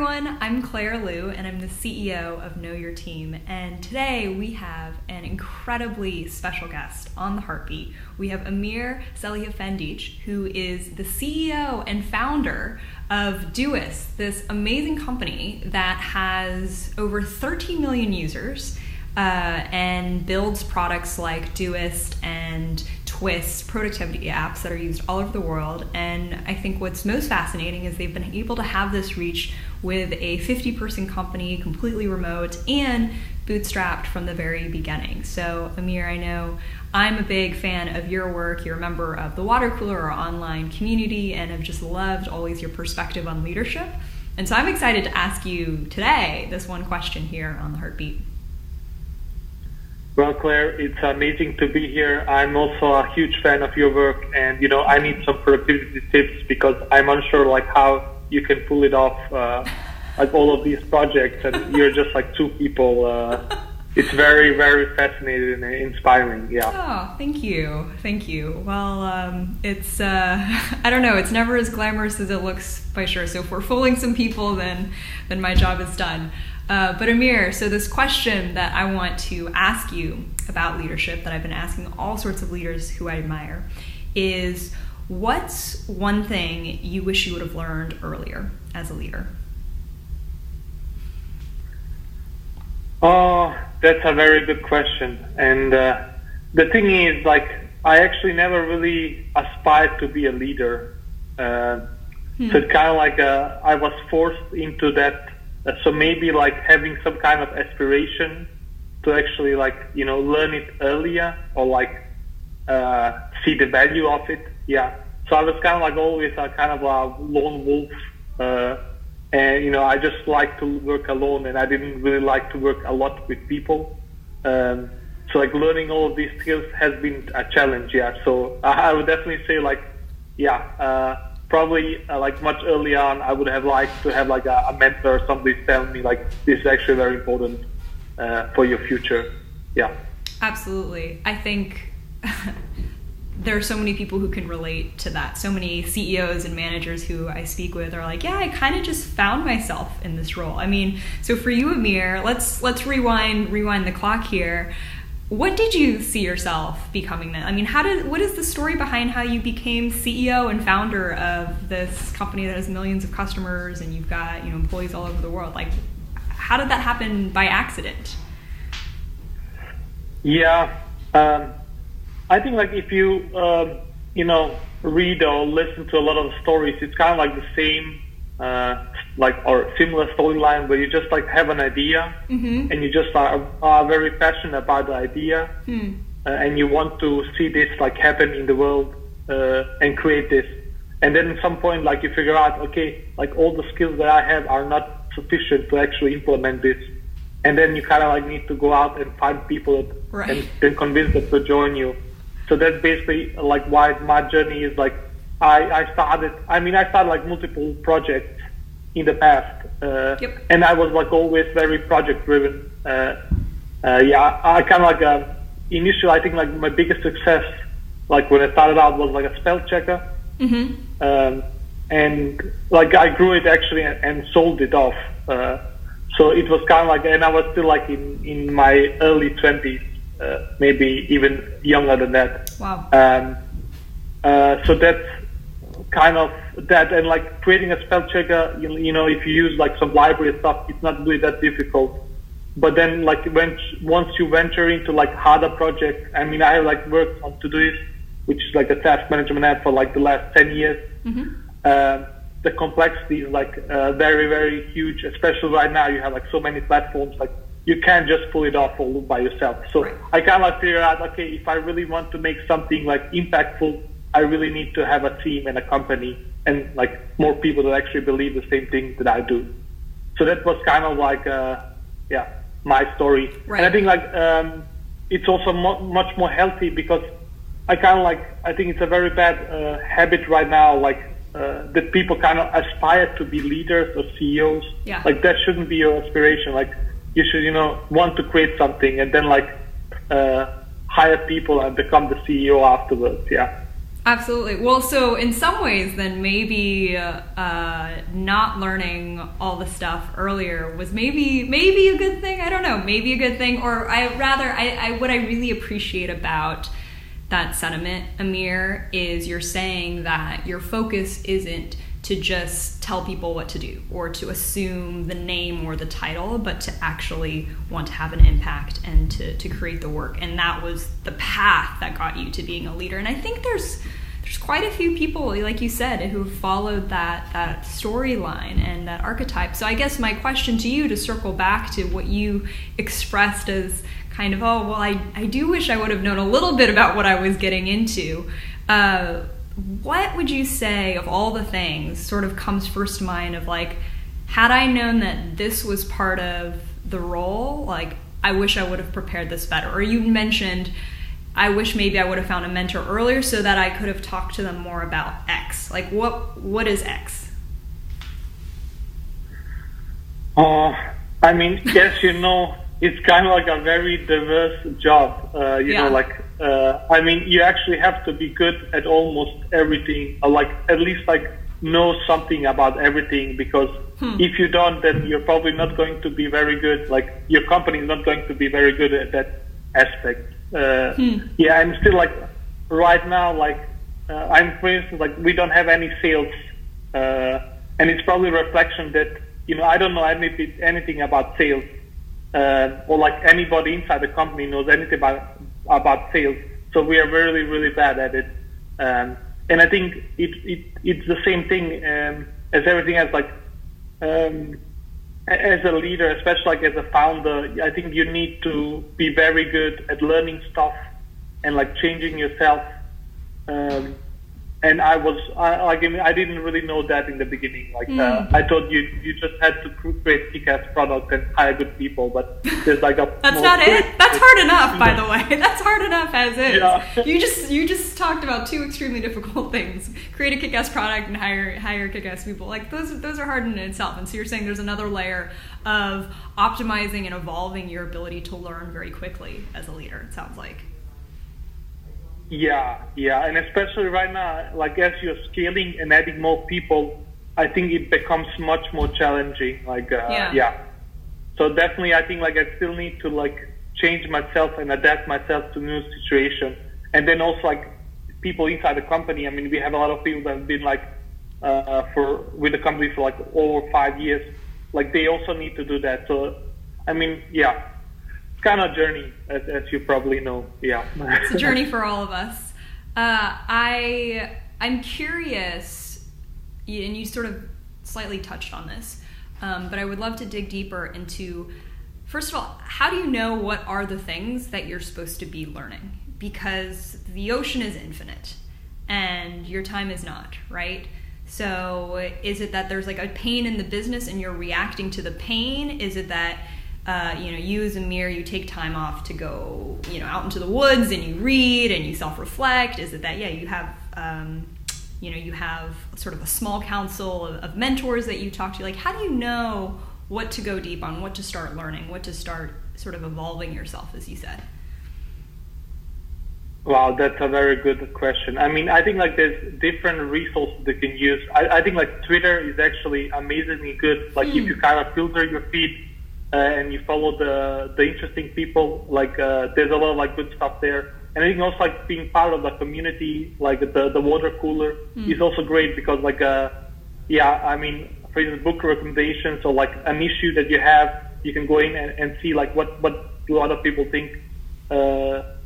everyone, I'm Claire Liu and I'm the CEO of Know Your Team, and today we have an incredibly special guest on the Heartbeat. We have Amir Salihefendić, who is the CEO and founder of Doist, this amazing company that has over 13 million users and builds products like Doist and Twist, productivity apps that are used all over the world. And I think what's most fascinating is they've been able to have this reach with a 50-person company, completely remote and bootstrapped from the very beginning. So Amir, I know I'm a big fan of your work. You're a member of the Water Cooler, our online community, and have just loved always your perspective on leadership. And so I'm excited to ask you today this one question here on the Heartbeat. Well, Claire, it's amazing to be here. I'm also a huge fan of your work, and I need some productivity tips because I'm unsure how you can pull it off, all of these projects, and you're just two people. It's very, very fascinating and inspiring. Yeah. Oh, thank you. Well, it's I don't know. It's never as glamorous as it looks, by sure. So if we're fooling some people, then my job is done. But Amir, so this question that I want to ask you about leadership that I've been asking all sorts of leaders who I admire is, what's one thing you wish you would have learned earlier as a leader? Oh, that's a very good question. And the thing is, I actually never really aspired to be a leader. So it's kind of I was forced into that. So maybe having some kind of aspiration to actually learn it earlier or see the value of it. Yeah. So I was kind of always a kind of a lone wolf, and I just like to work alone, and I didn't really like to work a lot with people. So learning all of these skills has been a challenge. Yeah. So I would definitely say probably much early on, I would have liked to have a mentor or somebody tell me this is actually very important for your future. Yeah. Absolutely. I think there are so many people who can relate to that. So many CEOs and managers who I speak with are yeah, I kind of just found myself in this role. I mean, so for you, Amir, let's rewind the clock here. What did you see yourself becoming then? I mean, what is the story behind how you became CEO and founder of this company that has millions of customers and you've got, employees all over the world? How did that happen by accident? Yeah. I think if you, read or listen to a lot of stories, it's kind of the same, or similar storyline where you just have an idea and you just are very passionate about the idea and you want to see this happen in the world and create this. And then at some point you figure out, okay, all the skills that I have are not sufficient to actually implement this. And then you kind of need to go out and find people and then convince them to join you. So that's basically why my journey is I started multiple projects in the past, and I was always very project driven. I kind of initially I think my biggest success when I started out was a spell checker, and I grew it actually and sold it off. So it was kind of and I was still in my early 20s, maybe even younger than that. Wow. So that's kind of that, and creating a spell checker, if you use some library stuff, it's not really that difficult. But then once you venture into harder projects, I mean, I have worked on Todoist, which is a task management app for the last 10 years. The complexity is very, very huge, especially right now. You have so many platforms, you can't just pull it off all by yourself. So I kind of figure out, okay, if I really want to make something impactful, I really need to have a team and a company and more people that actually believe the same thing that I do. So that was kind of my story. Right. And I think it's also much more healthy because I kind of I think it's a very bad habit right now, that people kind of aspire to be leaders or CEOs. Yeah. That shouldn't be your aspiration. You should, want to create something and then hire people and become the CEO afterwards. Yeah. Absolutely. Well, so in some ways, then maybe not learning all the stuff earlier was maybe a good thing. I don't know, maybe a good thing. Or what I really appreciate about that sentiment, Amir, is you're saying that your focus isn't to just tell people what to do or to assume the name or the title, but to actually want to have an impact and to create the work. And that was the path that got you to being a leader. And I think there's quite a few people, like you said, who have followed that storyline and that archetype. So I guess my question to you, to circle back to what you expressed as kind of, oh, well, I do wish I would have known a little bit about what I was getting into. What would you say of all the things sort of comes first to mind of like, had I known that this was part of the role, like, I wish I would have prepared this better? Or you mentioned, I wish maybe I would have found a mentor earlier so that I could have talked to them more about X. Like, what is X? I mean, yes, it's kind of like a very diverse job. I mean, you actually have to be good at almost everything, or like at least like know something about everything, because if you don't, then you're probably not going to be very good. Like your company is not going to be very good at that aspect. Yeah, I'm still like right now, like I'm, for instance, like we don't have any sales, and it's probably a reflection that I don't know anything about sales. Or like anybody inside the company knows anything about sales, so we are really, really bad at it. And I think it's the same thing as everything else. Like as a leader, especially like as a founder, I think you need to be very good at learning stuff and like changing yourself. And I didn't really know that in the beginning. Like I thought you just had to create kick-ass products and hire good people, but there's like a that's not it. That's hard enough, by the way. That's hard enough as is. Yeah. You just talked about two extremely difficult things: create a kick-ass product and hire kick-ass people. Like those are hard in itself. And so you're saying there's another layer of optimizing and evolving your ability to learn very quickly as a leader. It sounds like. Yeah, and especially right now, like as you're scaling and adding more people, I think it becomes much more challenging. Like, yeah. So definitely, I think like I still need to like change myself and adapt myself to new situation. And then also like people inside the company. I mean, we have a lot of people that have been like with the company for like over 5 years. Like they also need to do that. So, I mean, yeah. It's kind of a journey, as you probably know. Yeah, it's a journey for all of us. I'm curious, and you sort of slightly touched on this, but I would love to dig deeper into. First of all, how do you know what are the things that you're supposed to be learning? Because the ocean is infinite, and your time is not, right? So, is it that there's like a pain in the business and you're reacting to the pain? Is it that you as Amir, you take time off to go, out into the woods and you read and you self-reflect? Is it that, you have, you have sort of a small council of mentors that you talk to? Like, how do you know what to go deep on, what to start learning, what to start sort of evolving yourself, as you said? Wow, that's a very good question. I mean, I think like there's different resources they can use. I think like Twitter is actually amazingly good. Like if you kind of filter your feed, and you follow the interesting people, like there's a lot of like good stuff there. And I think also like being part of the community, like the water cooler is also great, because like I mean, for instance, book recommendations or like an issue that you have, you can go in and see like what do other people think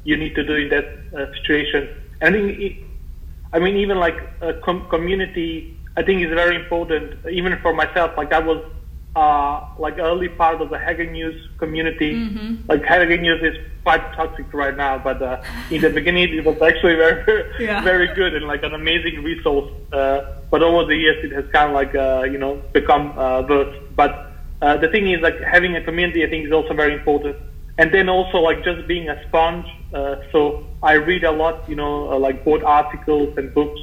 you need to do in that situation. And I think even like community, I think is very important. Even for myself, like I was like early part of the Hacker News community. Like Hacker News is quite toxic right now, but in the beginning it was actually very, very good and like an amazing resource. But over the years it has kind of like become worse. But the thing is, like having a community, I think, is also very important. And then also like just being a sponge. So I read a lot, like both articles and books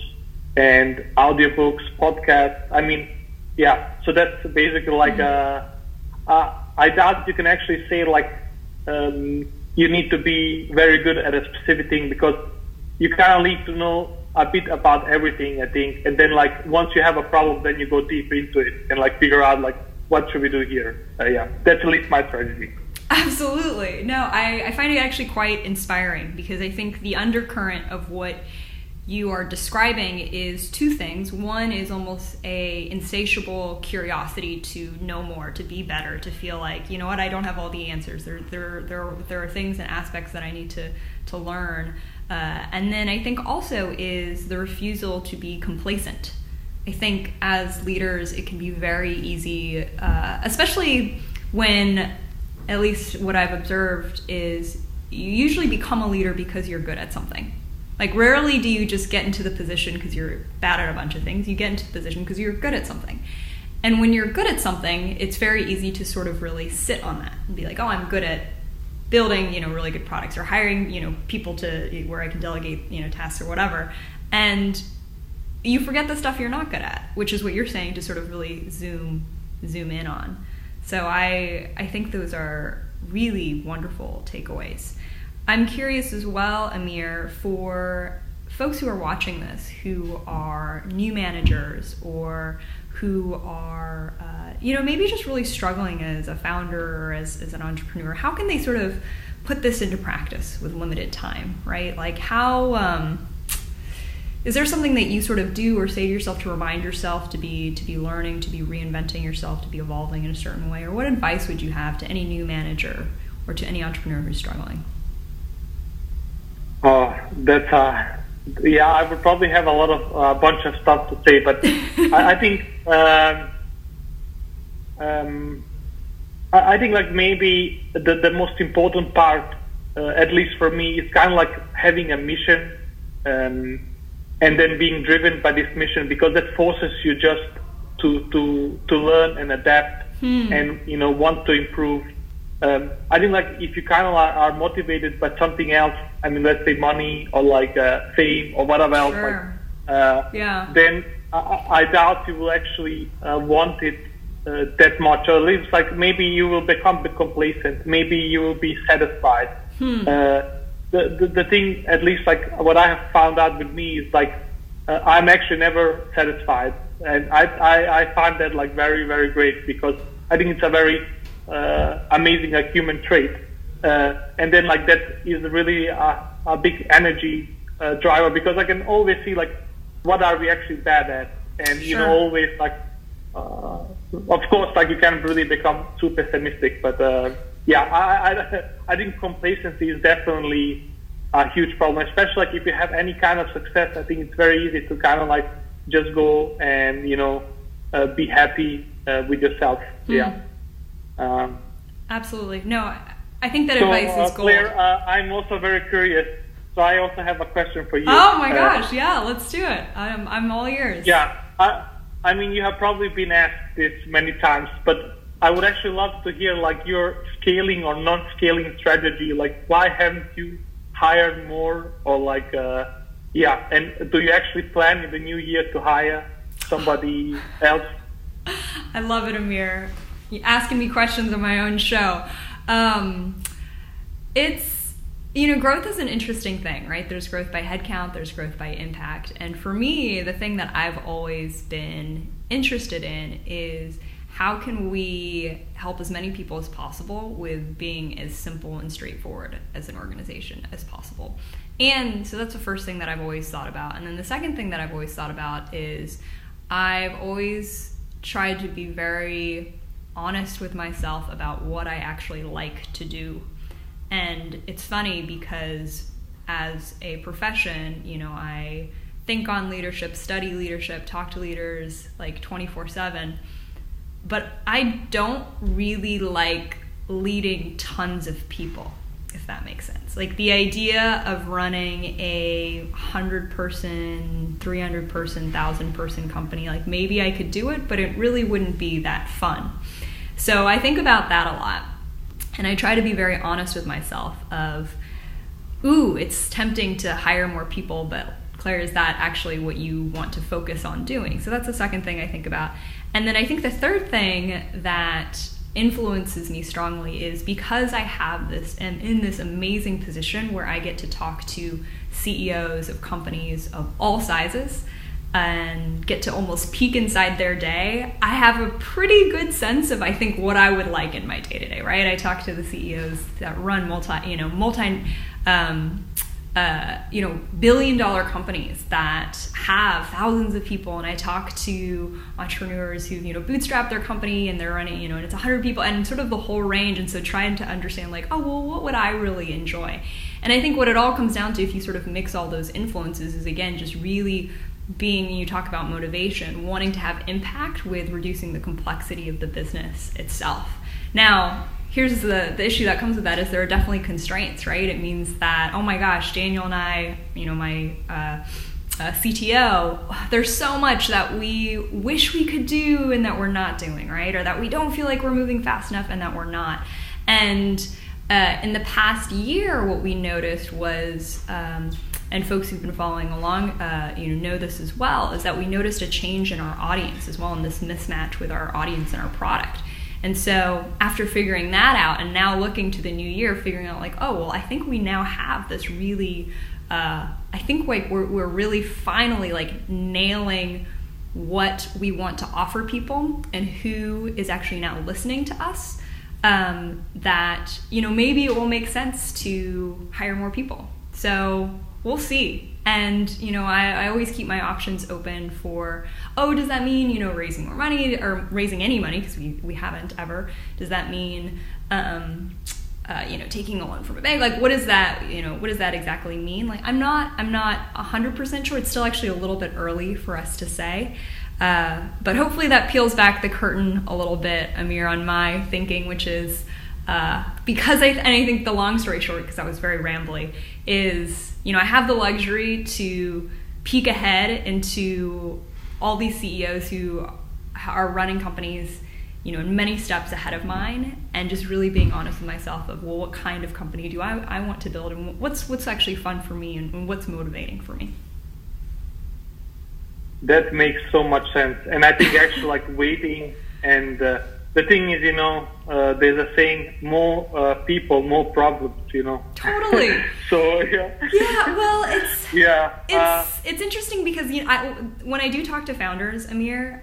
and audiobooks, podcasts. I mean. Yeah, so that's basically like I doubt you can actually say like you need to be very good at a specific thing, because you kind of need to know a bit about everything, I think. And then like once you have a problem, then you go deep into it and like figure out like what should we do here. Yeah, that's at least my strategy. Absolutely. No, I find it actually quite inspiring, because I think the undercurrent of what you are describing is two things. One is almost a insatiable curiosity to know more, to be better, to feel like, you know what, I don't have all the answers. There are things and aspects that I need to learn. And then I think also is the refusal to be complacent. I think as leaders, it can be very easy, especially when, at least what I've observed is, you usually become a leader because you're good at something. Like, rarely do you just get into the position because you're bad at a bunch of things. You get into the position because you're good at something. And when you're good at something, it's very easy to sort of really sit on that and be like, oh, I'm good at building, really good products, or hiring, people to where I can delegate, tasks or whatever. And you forget the stuff you're not good at, which is what you're saying, to sort of really zoom in on. So I think those are really wonderful takeaways. I'm curious as well, Amir, for folks who are watching this, who are new managers or who are, maybe just really struggling as a founder or as an entrepreneur, how can they sort of put this into practice with limited time, right? Like how, is there something that you sort of do or say to yourself to remind yourself to be learning, to be reinventing yourself, to be evolving in a certain way? Or what advice would you have to any new manager or to any entrepreneur who's struggling? Oh, that's I would probably have a bunch of stuff to say, but I think I think like maybe the most important part, at least for me, is kind of like having a mission, and then being driven by this mission, because that forces you just to learn and adapt and want to improve. I think like if you kind of are motivated by something else, I mean, let's say money or like fame or whatever else, then I doubt you will actually want it that much, or at least like maybe you will become a bit complacent, maybe you will be satisfied. The thing, at least like what I have found out with me, is like I'm actually never satisfied, and I find that like very, very great, because I think it's a very amazing human trait, and then like that is really a big energy driver, because I can always see like what are we actually bad at, and always like of course like you can't really become too pessimistic, but I think complacency is definitely a huge problem, especially like if you have any kind of success. I think it's very easy to kind of like just go and be happy with yourself. Absolutely. No, I think that advice is gold. Claire, I'm also very curious, so I also have a question for you. Oh my gosh, yeah, let's do it. I'm all ears. Yeah, I mean, you have probably been asked this many times, but I would actually love to hear like your scaling or non-scaling strategy. Like, why haven't you hired more, or like, and do you actually plan in the new year to hire somebody else? I love it, Amir. You're asking me questions on my own show. It's, growth is an interesting thing, right? There's growth by headcount, there's growth by impact. And for me, the thing that I've always been interested in is how can we help as many people as possible with being as simple and straightforward as an organization as possible. And so that's the first thing that I've always thought about. And then the second thing that I've always thought about is I've always tried to be very honest with myself about what I actually like to do. And it's funny because as a profession, I think on leadership, study leadership, talk to leaders like 24/7, but I don't really like leading tons of people, if that makes sense. Like the idea of running a 100-person, 300-person, 1,000-person company, like maybe I could do it, but it really wouldn't be that fun. So I think about that a lot. And I try to be very honest with myself of, it's tempting to hire more people, but Claire, is that actually what you want to focus on doing? So that's the second thing I think about. And then I think the third thing that influences me strongly is because I have this and in this amazing position where I get to talk to CEOs of companies of all sizes and get to almost peek inside their day. I have a pretty good sense of, I think, what I would like in my day-to-day, right? I talk to the CEOs that run billion-dollar companies that have thousands of people, and I talk to entrepreneurs who've bootstrapped their company and they're running and it's 100 people and sort of the whole range, and so trying to understand like, oh well, what would I really enjoy? And I think what it all comes down to, if you sort of mix all those influences, is again just really being, you talk about motivation, wanting to have impact with reducing the complexity of the business itself. Now, here's the issue that comes with that is there are definitely constraints, right? It means that, oh my gosh, Daniel and I, my CTO, there's so much that we wish we could do and that we're not doing, right? Or that we don't feel like we're moving fast enough and that we're not. And in the past year, what we noticed was, and folks who've been following along, know this as well, is that we noticed a change in our audience as well, in this mismatch with our audience and our product. And so after figuring that out and now looking to the new year, figuring out like, oh, well, I think we now have this really, I think like we're really finally like nailing what we want to offer people and who is actually now listening to us, that, maybe it will make sense to hire more people. So we'll see. And, I always keep my options open for, oh, does that mean, raising more money or raising any money? Because we haven't ever. Does that mean, taking a loan from a bank? Like, what does that exactly mean? Like, I'm not 100% sure. It's still actually a little bit early for us to say. But hopefully that peels back the curtain a little bit, Amir, on my thinking, which is, because I think the long story short, because I was very rambly, is, I have the luxury to peek ahead into all these CEOs who are running companies, in many steps ahead of mine, and just really being honest with myself of, well, what kind of company do I want to build, and what's actually fun for me, and what's motivating for me. That makes so much sense. And I think actually like waiting and the thing is, there's a saying, more people, more problems, Totally. So, yeah. Yeah, well, it's interesting because, when I do talk to founders, Amir,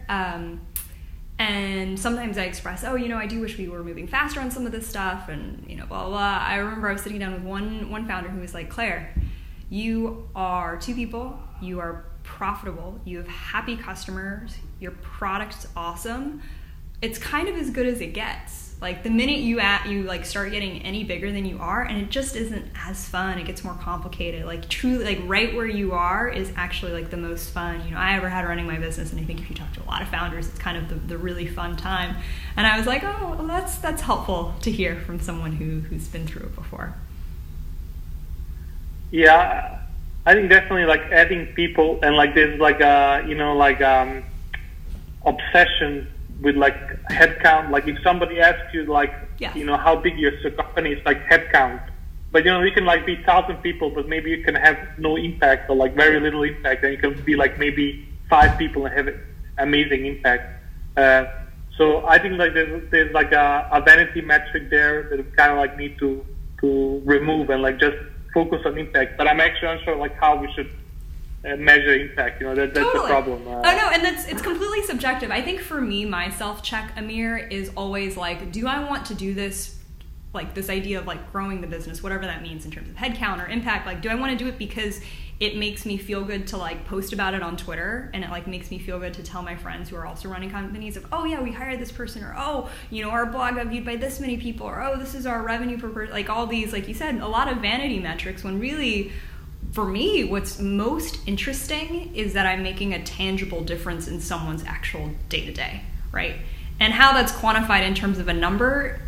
and sometimes I express, I do wish we were moving faster on some of this stuff and, blah, blah, blah. I remember I was sitting down with one founder who was like, Claire, you are 2 people, you are profitable, you have happy customers, your product's awesome. It's kind of as good as it gets. Like the minute you like start getting any bigger than you are, and it just isn't as fun. It gets more complicated. Like truly, like right where you are is actually like the most fun I ever had running my business. And I think if you talk to a lot of founders, it's kind of the really fun time. And I was like, oh, well, that's helpful to hear from someone who's been through it before. Yeah, I think definitely like adding people and like there's like obsession with like headcount. Like if somebody asks you like, how big your company is, like headcount. But you can like be 1,000 people, but maybe you can have no impact or like very little impact, and you can be like maybe 5 people and have amazing impact. So I think like there's like a vanity metric there that we kind of like need to remove and like just focus on impact. But I'm actually unsure like how we should measure impact. That's totally. the problem. Oh no, and it's completely subjective. I think for me, my self-check, Amir, is always like, do I want to do this, like this idea of like growing the business, whatever that means in terms of headcount or impact, like do I want to do it because it makes me feel good to like post about it on Twitter, and it like makes me feel good to tell my friends who are also running companies of, oh yeah, we hired this person, or oh, our blog got viewed by this many people, or oh, this is our revenue per person, like all these, like you said, a lot of vanity metrics, when really for me, what's most interesting is that I'm making a tangible difference in someone's actual day-to-day, right? And how that's quantified in terms of a number,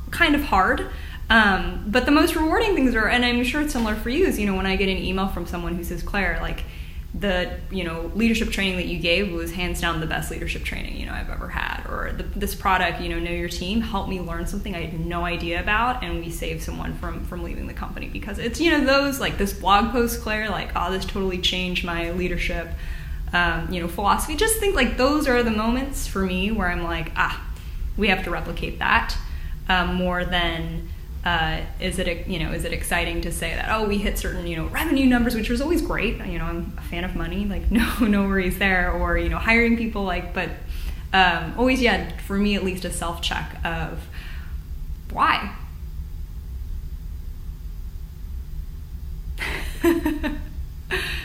kind of hard. But the most rewarding things are, and I'm sure it's similar for you, is, when I get an email from someone who says, Claire, like, the leadership training that you gave was hands down the best leadership training I've ever had, or this product know your team helped me learn something I had no idea about, and we saved someone from leaving the company because it's those, like this blog post, Claire, like, oh, this totally changed my leadership philosophy. Just think like those are the moments for me where I'm like, we have to replicate that more than is it exciting to say that, oh, we hit certain, revenue numbers, which was always great. I'm a fan of money, like no worries there, or, hiring people, but always, for me at least, a self-check of why.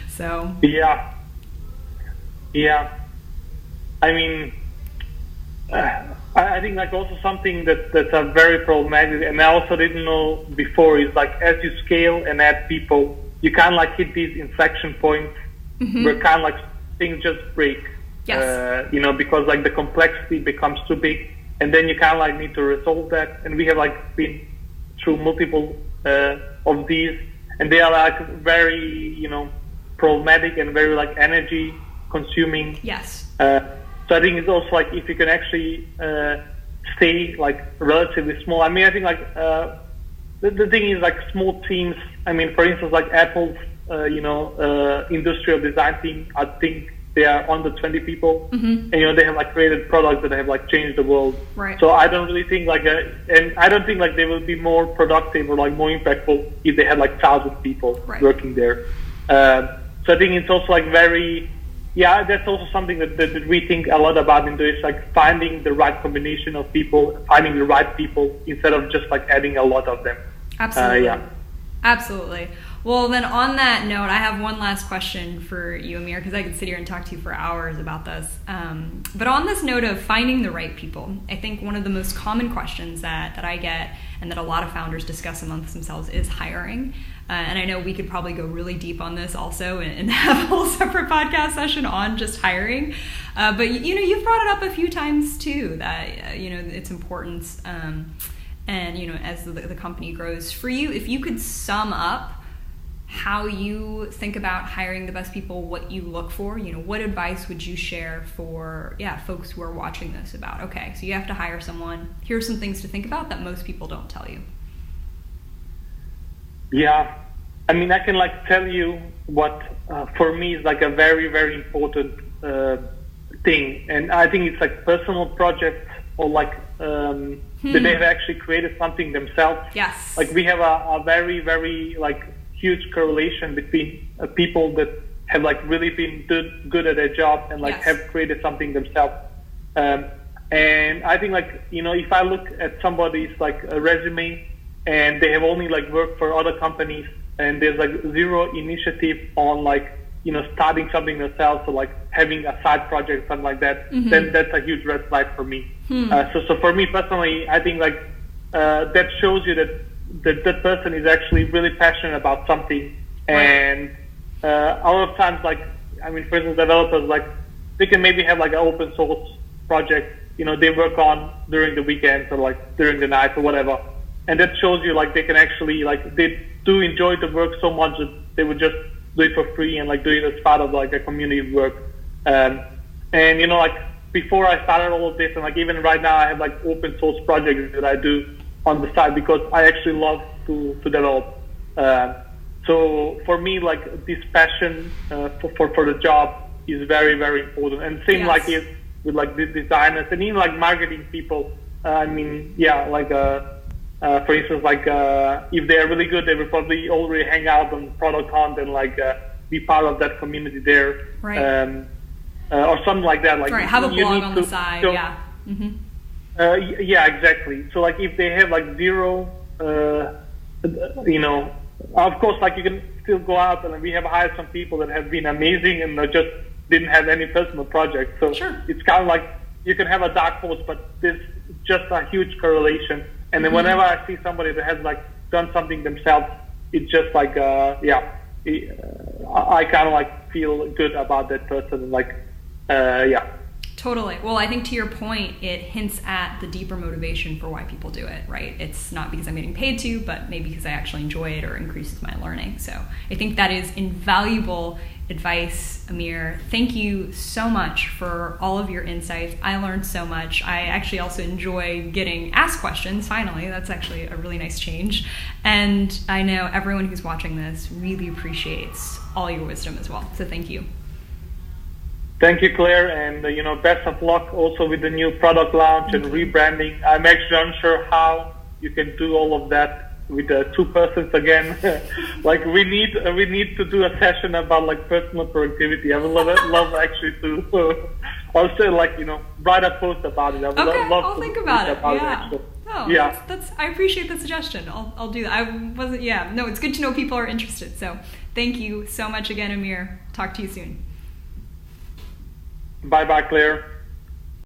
So. Yeah. I mean, I think also something that's a very problematic, and I also didn't know before, is as you scale and add people, you kind of hit these inflection points where kind of things just break. Yes. Because the complexity becomes too big, and then you kind of need to resolve that. And we have been through multiple of these, and they are very problematic and very energy consuming. Yes. So I think it's also if you can actually stay relatively small. I mean, I think the thing is small teams. I mean, for instance, Apple's industrial design team. I think they are under 20 people, and they have created products that have changed the world. Right. So I don't really think and I don't think they will be more productive or more impactful if they had 1,000 people working there. So I think it's also very. Yeah, that's also something that we think a lot about in Doist, finding the right combination of people, finding the right people instead of just adding a lot of them. Absolutely. Absolutely. Well, then on that note, I have one last question for you, Amir, because I could sit here and talk to you for hours about this. But on this note of finding the right people, I think one of the most common questions that I get and that a lot of founders discuss amongst themselves is hiring. And I know we could probably go really deep on this also and have a whole separate podcast session on just hiring. But, you've brought it up a few times too, that, its importance. And, as the company grows for you, if you could sum up how you think about hiring the best people, what you look for, what advice would you share for, folks who are watching this about, okay, so you have to hire someone. Here are some things to think about that most people don't tell you. Yeah, I mean, I can tell you what for me is a very, very important thing, and I think it's personal projects or that they've actually created something themselves. Yes. We have a very, very huge correlation between people that have really been good at their job and yes. have created something themselves. And I think if I look at somebody's a resume, and they have only worked for other companies, and there's zero initiative on starting something themselves, or having a side project, something like that, then that's a huge red flag for me. So for me personally, I think that shows you that person is actually really passionate about something. And a lot of times, for instance, developers they can maybe have an open source project, they work on during the weekends or during the night or whatever. And that shows you they can actually they do enjoy the work so much that they would just do it for free and do it as part of a community work. And before I started all of this, and even right now I have open source projects that I do on the side because I actually love to develop. So for me, this passion for the job is very, very important. And same yes. with the designers and even marketing people. For instance, if they are really good, they will probably already hang out on ProductHunt and be part of that community there, right? Or something like that. Right, have a blog on the side, yeah. Yeah, exactly. So if they have zero, of course, you can still go out, and we have hired some people that have been amazing and just didn't have any personal projects. So sure. It's kind of you can have a dark horse, but there's just a huge correlation. And then whenever I see somebody that has done something themselves, it's just I kind of feel good about that person. Totally. Well, I think to your point, it hints at the deeper motivation for why people do it, right? It's not because I'm getting paid to, but maybe because I actually enjoy it or increases my learning. So I think that is invaluable advice, Amir. Thank you so much for all of your insights. I learned so much. I actually also enjoy getting asked questions, finally. That's actually a really nice change. And I know everyone who's watching this really appreciates all your wisdom as well. So thank you. Thank you, Claire, and best of luck also with the new product launch and rebranding. I'm actually unsure how you can do all of that with two persons again. Like we need to do a session about like personal productivity. I would love actually to also write a post about it. I would love I'll to think about it. Yeah. Oh, yeah. That's I appreciate the suggestion. I'll do that. I wasn't. Yeah. No, it's good to know people are interested. So thank you so much again, Amir. Talk to you soon. Bye, Claire.